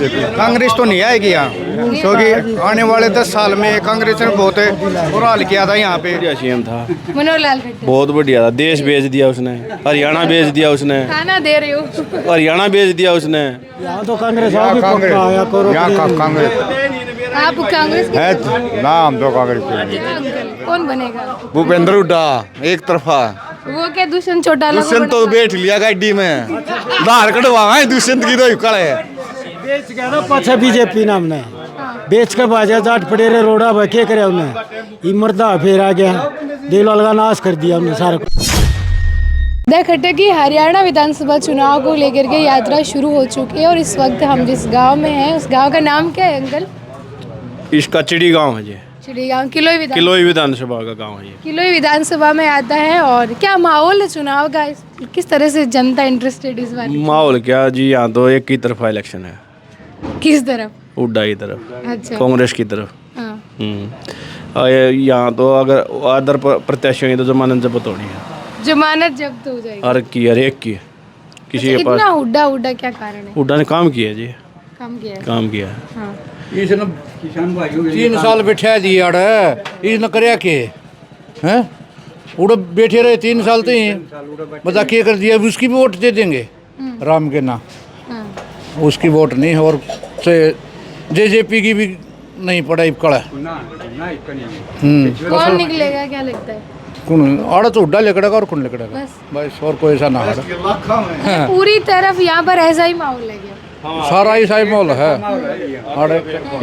कांग्रेस तो नहीं आएगी यहाँ, क्योंकि आने वाले 10 साल में कांग्रेस ने बहुत बुरा हाल किया था यहाँ पे। बढ़िया सीएम था, मनोहर लाल खट्टर। बहुत बढ़िया था। देश बेच दिया उसने, हरियाणा बेच दिया उसने, खाना दे रहे हो। हरियाणा बेच दिया उसने। यहाँ तो कांग्रेस यहाँ कांग्रेस आप कांग्रेस के है ना, हम तो कांग्रेस के। अंकल कौन बनेगा? भूपेंद्र हुड्डा एक तरफा। वो क्या दुष्यंत चौटाला को दुष्यंत तो बैठ लिया गाड़ी में, धार कटवा दुष्यंत की तो कड़े बेच गया ना पाछा बीजेपी नाम ने बेच के बाजा जाट पड़े रे रोड़ा भाई क्या करे उन्हें इमरदा फिर आ गया देवलाल का नाश कर दिया उन्हें सारा। द खट्टर की हरियाणा विधानसभा चुनाव को लेकर के यात्रा शुरू हो चुकी है और इस वक्त हम जिस गांव में हैं उस गांव का नाम क्या है अंकल? इसका चिड़ी गांव है जी, चिड़ी गांव किलोई विधानसभा का गांव है ये। किलोई विधानसभा में आता है। और क्या माहौल है चुनाव का, किस तरह से जनता इंटरेस्टेड इस बार? माहौल क्या जी, यहाँ तो एक ही तरफा इलेक्शन है। किस तरफ? हुड्डा की तरफ, अच्छा। कांग्रेस की तरफ। हाँ। यहाँ तो अगर अदर प्रत्याशियों की तो जमानत जब्त होनी है, जमानत जब्त हो जाएगी। हर एक की किसी के इतना पास। हुड्डा क्या कारण है? हुड्डा ने काम किया जी, काम किया है। काम किया है। हाँ। इसने 3 साल बैठा दिया इसने करया के हैं उड़ बैठे रहे 3 साल तो ही बता क्या कर दिया। उसकी भी वोट दे देंगे राम के ना, हाँ। उसकी वोट नहीं। और जेजेपी की भी नहीं पढ़ाई कड़ा। कौन निकलेगा क्या लगता है? कौन आड़ा तो उड्डा लेकड़ेगा और कौन लेकड़ेगा बस बस, और कोई ऐसा ना आड़ा। पूरी तरफ यहाँ पर ऐसा ही माहौल है क्या? सारा ऐसा ही माहौल है। आड़े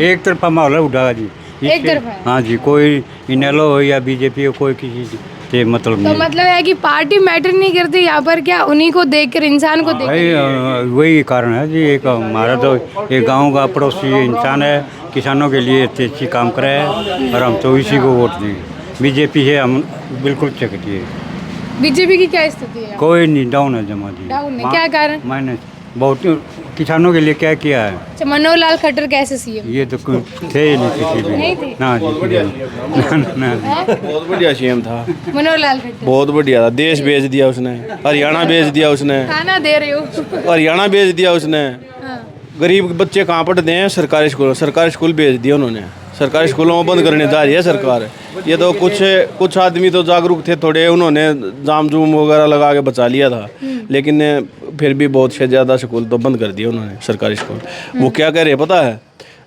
एक तरफा माहौल है उड़ा जी, एक तरफा है। हाँ जी, कोई इनेलो हो या बीजेपी हो, कोई किसी से मतलब तो नहीं। मतलब है कि पार्टी मैटर नहीं करती यहाँ पर, क्या उन्हीं को देखकर, इंसान को देख भाई वही कारण है जी। एक हमारा तो एक गांव का पड़ोसी इंसान है, किसानों के लिए अच्छी काम करे है और हम तो इसी को वोट देंगे। बीजेपी है हम बिल्कुल चकती है। बीजेपी की क्या स्थिति है? कोई नहीं, डाउन है जमा जी। डाउन है, क्या कारण? मैंने बहुत किसानों के लिए क्या किया है। अच्छा, मनोहर लाल खट्टर कैसे सीएम? ये तो कोई थे ही नहीं किसी भी। नहीं थे? ना जी, ना जी। बहुत बढ़िया सीएम था, मनोहर लाल खट्टर। बहुत बढ़िया था। देश बेच दिया उसने, हरियाणा बेच दिया उसने, खाना दे रहे हो। हरियाणा बेच दिया उसने। हाँ। गरीब बच्चे कहाँ पढ़ते हैं? सरकारी स्कूल बेच दिए उन्होंने। सरकारी स्कूलों में बंद करने जा रही है सरकार। ये तो कुछ आदमी तो जागरूक थे थोड़े, उन्होंने जाम जूम वगैरह लगा के बचा लिया था, लेकिन फिर भी बहुत से ज़्यादा स्कूल तो बंद कर दिए उन्होंने, सरकारी स्कूल। वो क्या कह रहे हैं पता है?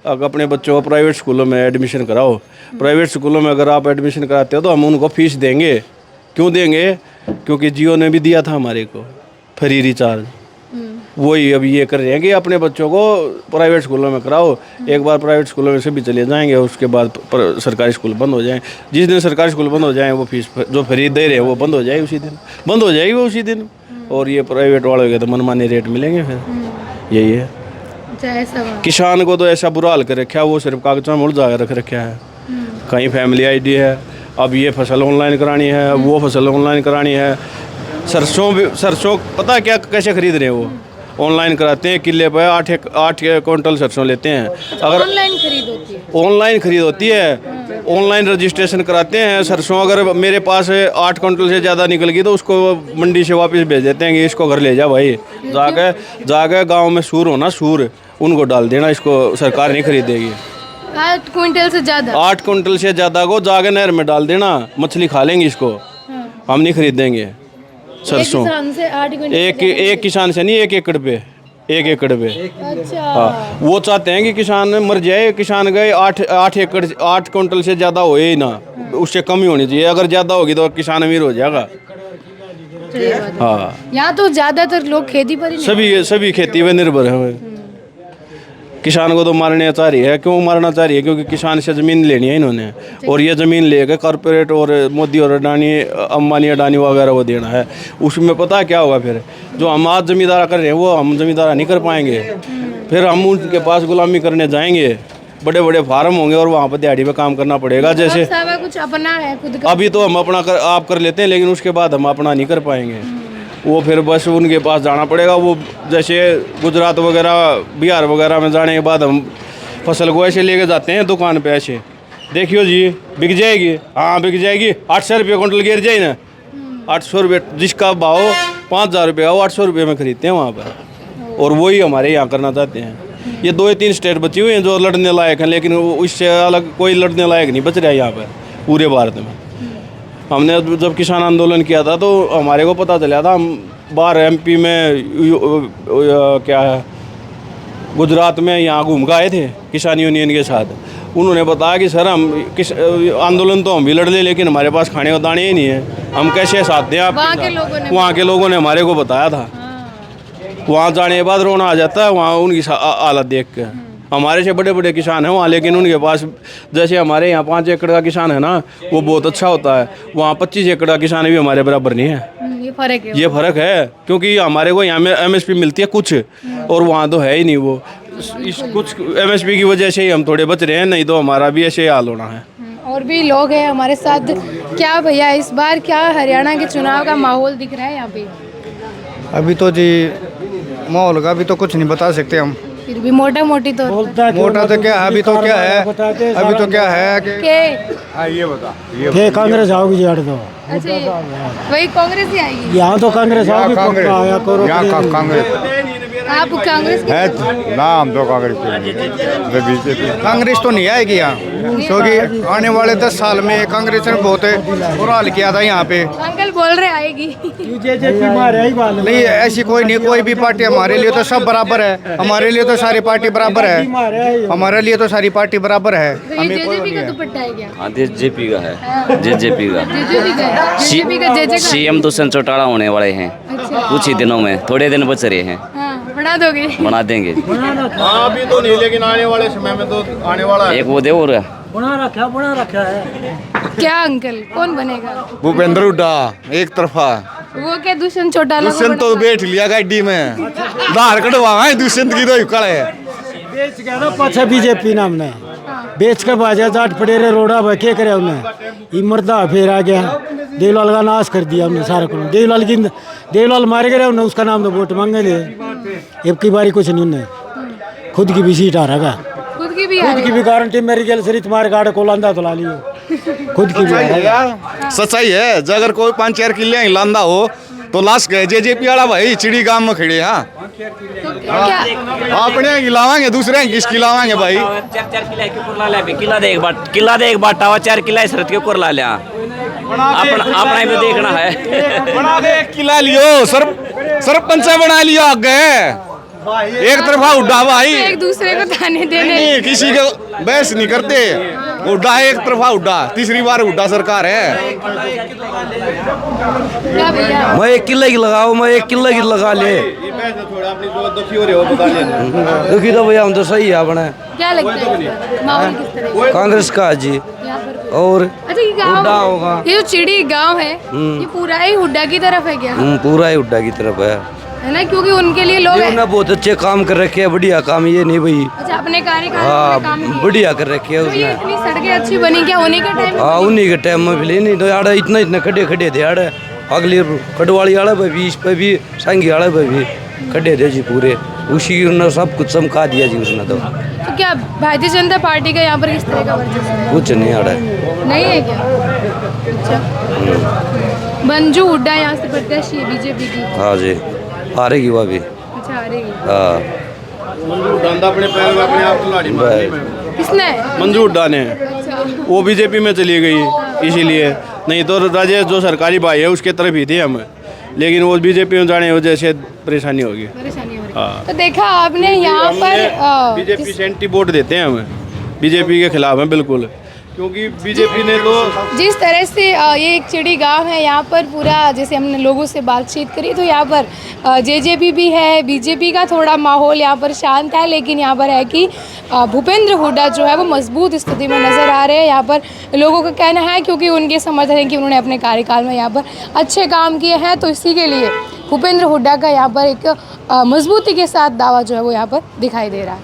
अगर अपने बच्चों को प्राइवेट स्कूलों में एडमिशन कराओ, प्राइवेट स्कूलों में अगर आप एडमिशन कराते हो तो हम उनको फीस देंगे। क्यों देंगे? क्योंकि जियो ने भी दिया था हमारे को फ्री रिचार्ज। वही अभी ये कर रहे हैं कि अपने बच्चों को प्राइवेट स्कूलों में कराओ। एक बार प्राइवेट स्कूलों में से भी चले जाएंगे, उसके बाद सरकारी स्कूल बंद हो जाएं। जिस दिन सरकारी स्कूल बंद हो जाएं, वो फीस जो फ्री दे रहे हैं वो बंद हो जाएगी उसी दिन, बंद हो जाएगी वो उसी दिन। और ये प्राइवेट वालों के तो मनमाने रेट मिलेंगे फिर। यही है। किसान को तो ऐसा बुरा हाल कर रखा है, वो सिर्फ कागज़ों में उलझा रख रखा है। कहीं फैमिली आईडी है, अब ये फसल ऑनलाइन करानी है, वो फसल ऑनलाइन करानी है। सरसों पता है क्या कैसे खरीद रहे हैं? वो ऑनलाइन कराते हैं, किले पर 8 क्विंटल सरसों लेते हैं। अगर ऑनलाइन खरीद होती है, ऑनलाइन खरीद होती है, ऑनलाइन रजिस्ट्रेशन कराते हैं। सरसों अगर मेरे पास 8 क्विंटल से ज़्यादा निकल गई तो उसको मंडी से वापस भेज देते हैं कि इसको घर ले जा भाई, जाके गांव में सूर होना, सूर उनको डाल देना, इसको सरकार नहीं खरीदेगी। 8 क्विंटल से ज़्यादा, 8 क्विंटल से ज़्यादा को जाके नहर में डाल देना, मछली खा लेंगे इसको। हम नहीं खरीदेंगे सरसों। एक किसान से नहीं, 1 एकड़ पे, 1 एकड़ पे। अच्छा। हाँ, वो चाहते हैं कि किसान मर जाए। किसान गए 8 क्विंटल से ज़्यादा हो ही ना, उससे कम ही होनी चाहिए। अगर ज़्यादा होगी तो किसान अमीर हो जाएगा। हाँ, यहाँ तो ज़्यादातर लोग खेती पर ही सभी खेती पे निर्भर है। किसान को तो मारने चाह रही है। क्यों मारना चाह रही है? क्योंकि किसान से ज़मीन लेनी है इन्होंने, और ये ज़मीन लेकर कॉरपोरेट और मोदी और अंबानी अडानी वगैरह को देना है। उसमें पता क्या होगा फिर? जो हम आज ज़मींदारा कर रहे हैं वो हम ज़मींदारा नहीं कर पाएंगे। फिर हम उनके पास गुलामी करने जाएंगे, बड़े बड़े फार्म होंगे और वहाँ पर दिहाड़ी पे काम करना पड़ेगा। जैसे कुछ अपना है खुद का, अभी तो हम अपना आप कर लेते हैं, लेकिन उसके बाद हम अपना नहीं कर पाएंगे। वो फिर बस उनके पास जाना पड़ेगा। वो जैसे गुजरात वगैरह, बिहार वगैरह में जाने के बाद हम फसल को ऐसे लेके जाते हैं दुकान पे, ऐसे देखियो जी बिक जाएगी, हाँ बिक जाएगी, 800 रुपये क्विंटल गिर जाए ना, 800 रुपये जिसका भाव 5000 रुपये हो, 800 रुपये में खरीदते हैं वहाँ पर। और वही हमारे यहाँ करना चाहते हैं। ये 2 या 3 स्टेट बची हुई हैं जो लड़ने लायक हैं, लेकिन उससे अलग कोई लड़ने लायक नहीं बच रहा है यहाँ पर पूरे भारत में। हमने जब किसान आंदोलन किया था तो हमारे को पता चला था, हम बाहर MP में क्या है गुजरात में यहाँ घूम के आए थे किसान यूनियन के साथ। उन्होंने बताया कि सर हम किस आंदोलन तो हम भी लड़ ले, लेकिन हमारे पास खाने को दाने ही नहीं है, हम कैसे साथ दें आप। वहाँ के लोगों ने हमारे को बताया था। वहाँ जाने के बाद रोना आ जाता है वहाँ उनकी हालत देख के। हमारे से बड़े बड़े किसान हैं वहाँ, लेकिन उनके पास जैसे हमारे यहाँ 5 एकड़ का किसान है ना, वो बहुत अच्छा होता है। वहाँ 25 एकड़ का किसान भी हमारे बराबर नहीं है। ये फ़र्क है क्योंकि हमारे को यहाँ में MSP मिलती है कुछ, और वहाँ तो है ही नहीं वो। इस कुछ MSP की वजह से ही हम थोड़े बच रहे हैं, नहीं तो हमारा भी ऐसे ही हाल होना है। और भी लोग हैं हमारे साथ। क्या भैया इस बार क्या हरियाणा के चुनाव का माहौल दिख रहा है यहाँ पे? अभी तो जी माहौल का अभी तो कुछ नहीं बता सकते हम, फिर भी मोटा मोटी तो मोटा तो क्या है, अभी तो क्या है, अभी तो क्या है कि ये बता ये कांग्रेस आओगी जी हट दो। अच्छा वही कांग्रेस ही आएगी। यहाँ तो कांग्रेस आओगी पक्का आया करो। आप कांग्रेस के है नाम तो कांग्रेस तो नहीं आएगी यहाँ, क्योंकि आने वाले 10 साल में कांग्रेस ने बहुत बुरा हाल किया था यहाँ पे। अंकल बोल रहे आएगी। नहीं ऐसी कोई नहीं, कोई भी पार्टी हमारे लिए तो सब बराबर है, हमारे लिए तो सारी पार्टी बराबर है, हमारे लिए तो सारी पार्टी बराबर है। तो ये जेजेपी का दुपट्टा है क्या? हाँ जेजेपी का है, जेजेपी का CM दुष्यंत चौटाला होने वाले हैं कुछ ही दिनों में, थोड़े दिन बच रहे हैं। बना दोगे? बना देंगे। अभी तो नहीं, लेकिन आने वाले समय में तो आने वाला है। एक वो दे और बना रखा है। क्या अंकल कौन बनेगा? भूपेंद्र हुड्डा एक तरफा। वो क्या दुष्यंत चौटाला? दुष्यंत तो बैठ लिया गाड़ी में, धार कटवा दुष्यंत की तो कड़े बेच गया ना पाछा बीजेपी नाम ने, बेच के बाजा जाट पड़े रे रोड़ा भाई क्या करे उन्हें। ये मर्दा फिर आ गया, देवलाल का नाश कर दिया हमने सारा कुछ। देवलाल मारे गए उन्हें, उसका नाम तो वोट मांगे लिए। अब की बारी कुछ नहीं, उन्हें खुद की भी सीट आ रहा, खुद की भी गारंटी मेरी गल सरी तुम्हारे गाड़ को लांदा तो ला लियो, खुद की भी। सच्चाई है, अगर कोई 5-4 किले लांदा हो तो लाश गए जेजेपी वाला भाई चिड़ी गांव में खड़े। हाँ अपने खिलावांगे, दूसरे किसकी लावांगे भाई? 4 किला के ला ले, किला दे एक बार टावा 4 किला शरत के ला ले। अपना भी देखना है। बना दे 1 किला लियो, सरपंच बना लियो आगे। एक तरफा उड्डा भाई, एक दूसरे को ताने देने। नहीं किसी को बहस नहीं करते, उड्डा है एक तरफा उड्डा, तीसरी बार उड्डा सरकार है। क्या भैया? मैं 1 किले की लगाओ, मैं 1 किले की लगा ले। दुखी तो भैया हम तो सही है अपने। क्या लगता है माहौल किस तरह? कांग्रेस का जी। यहाँ पर और अच्छा ये गाँव हुड्डा होगा। ये जो चिड़ी गांव है ये पूरा ही हुड्डा की तरफ है क्या? पूरा ही हुड्डा की तरफ है ना, क्योंकि उनके लिए लोग उन्होंने बहुत अच्छे काम कर रखे हैं, बढ़िया काम ये नहीं भाई। अच्छा अपने कार्यकाल में हाँ काम किए। बढ़िया कर रखे है तो ये उसने। इतनी सड़कें अच्छी बनी क्या उन्हीं के टाइम में? हाँ उन्हीं के टाइम में भी नहीं तो यार इतना खड्डे थे यार। अगली कटवाड़ी वाले पे भी, इस पे भी, सांगी वाले पे भी खड्डे थे जी पूरे। उसी ने सब कुछ चमका दिया जी उसने तो क्या भारतीय जनता पार्टी का यहाँ पर किस तरह का वर्चस्व है? कुछ नहीं आ रहा है। नहीं है क्या? अच्छा मंजू हुड्डा यहाँ से प्रत्याशी है बीजेपी की। हाँ जी आ रहेगी वह भी। अच्छा आ रही है। हाँ अपने पैर में अपने आप खिलाड़ी मार दी। किसने? मंजू हुड्डा ने। अच्छा वो बीजेपी में चली गई इसीलिए, नहीं तो राजेश जो सरकारी भाई है उसके तरफ ही थे हम, लेकिन वो बीजेपी में जाने की वजह से परेशानी होगी। परेशानी हो रही है। हाँ तो देखा आपने यहाँ पर बीजेपी से एंटी वोट देते हैं हम, बीजेपी के खिलाफ हैं बिल्कुल, क्योंकि बीजेपी ने तो जिस तरह से ये एक चिड़ी गांव है यहाँ पर पूरा जैसे हमने लोगों से बातचीत करी तो यहाँ पर जेजेपी भी है, बीजेपी का थोड़ा माहौल यहाँ पर शांत है, लेकिन यहाँ पर है कि भूपेंद्र हुड्डा जो है वो मजबूत स्थिति में नज़र आ रहे हैं। यहाँ पर लोगों का कहना है क्योंकि उनके समर्थन है कि उन्होंने अपने कार्यकाल में यहाँ पर अच्छे काम किए हैं, तो इसी के लिए भूपेंद्र हुड्डा का यहाँ पर एक मजबूती के साथ दावा जो है वो यहाँ पर दिखाई दे रहा है।